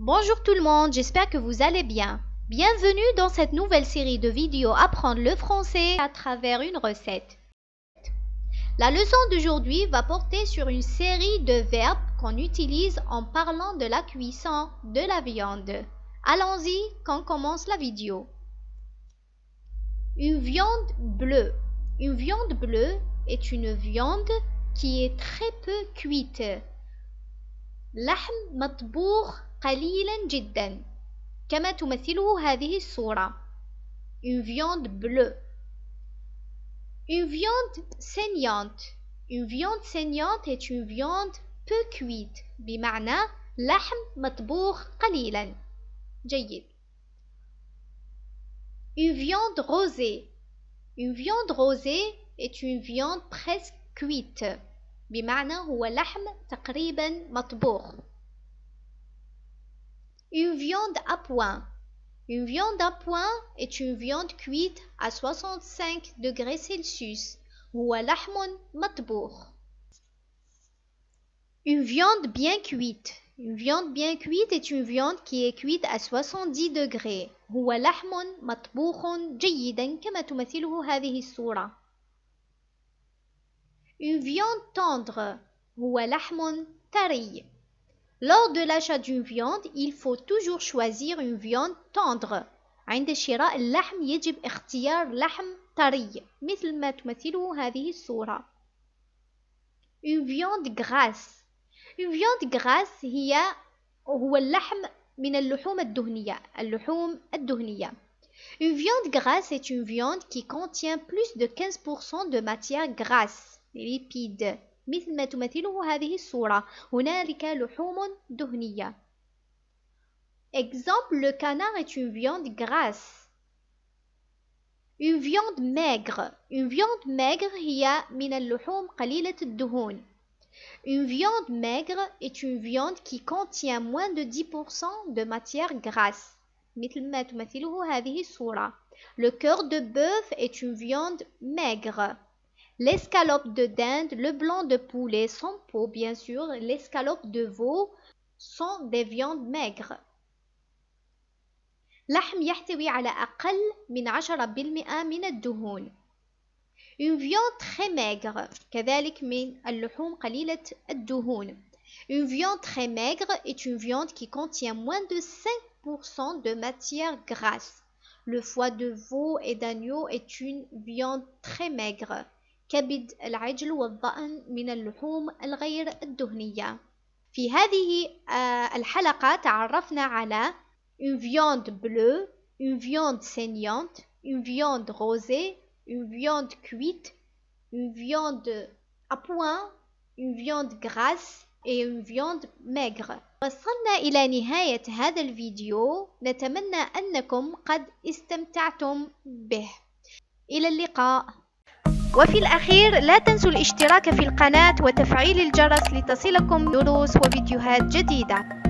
Bonjour tout le monde, j'espère que vous allez bien. Bienvenue dans cette nouvelle série de vidéos Apprendre le français à travers une recette. La leçon d'aujourd'hui va porter sur une série de verbes qu'on utilise en parlant de la cuisson de la viande. Allons-y, qu'on commence la vidéo. Une viande bleue. Une viande bleue est une viande qui est très peu cuite. لحم مطبوخ قليلا جدا كما تمثله هذه الصورة. Une viande bleue. Une viande saignante. Une viande saignante est une viande peu cuite بمعنى لحم مطبوخ قليلا. جيد. Une viande rosée. Une viande rosée est une viande presque cuite بمعنى هو لحم تقريبا مطبوخ. Une viande à point. Une viande à point est une viande cuite à 65 degrés Celsius. هو لحم مطبوخ. Une viande bien cuite. Une viande bien cuite est une viande qui est cuite à 70 degrés. هو لحم مطبوخ جيدا كما تمثله هذه الصورة. Une viande tendre. هو لحم طري. Lors de l'achat d'une viande, il faut toujours choisir une viande tendre. عند شراء اللحم يجب اختيار لحم طري مثل ما تمثله هذه الصورة. Une viande grasse. Une viande grasse هو اللحم من اللحوم الدهنية. اللحوم الدهنية. Une viande grasse est une viande qui contient plus de 15% de matière grasse, lipides. مثل ما تمثله هذه الصورة. هنالك لحوم دهنية. Exemple, le canard est une viande grasse. Une viande maigre. Une viande maigre هي من اللحوم قليلة الدهون. Une viande maigre est une viande qui contient moins de 10% de matière grasse. مثل ما تمثله هذه الصورة. Le cœur de bœuf est une viande maigre. L'escalope de dinde, le blanc de poulet sans peau bien sûr, l'escalope de veau sont des viandes maigres. لحم يحتوي على أقل من 10% من الدهون. Une viande très maigre كذلك من اللحوم قليلة الدهون. Une viande très maigre est une viande qui contient moins de 5% de matière grasse. Le foie de veau et d'agneau est une viande très maigre. كبد العجل والضأن من اللحوم الغير الدهنية. في هذه الحلقة تعرفنا على une viande bleue, une viande saignante, une viande rosée, une viande cuite, une viande à point, une viande grasse et une viande maigre. وصلنا إلى نهاية هذا الفيديو. نتمنى أنكم قد استمتعتم به. إلى اللقاء. وفي الأخير لا تنسوا الاشتراك في القناة وتفعيل الجرس لتصلكم دروس وفيديوهات جديدة.